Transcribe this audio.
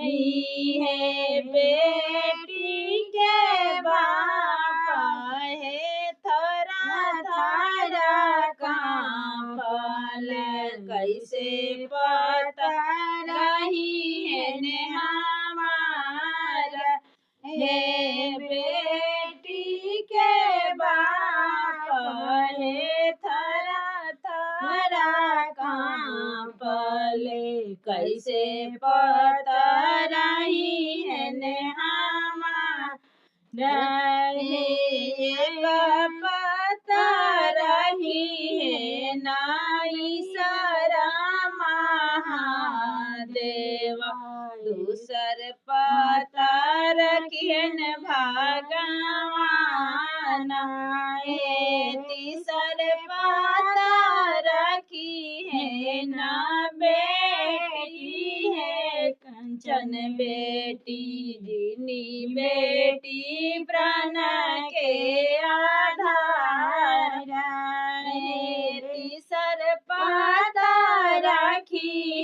रही है बेटी के बाप है थरा थरा कांपल कैसे पता रही है ने हमारा हे बेटी के बाप है थरा थरा कांपले कैसे पता रही है ने हमारा एक पता रही है नाई सारा महादेव दूसर पता रखियन भगवान तीसर पता रखी है ना बेटी है कंचन बेटी जिनी बेटी प्राण के आधार तीसर पता रखी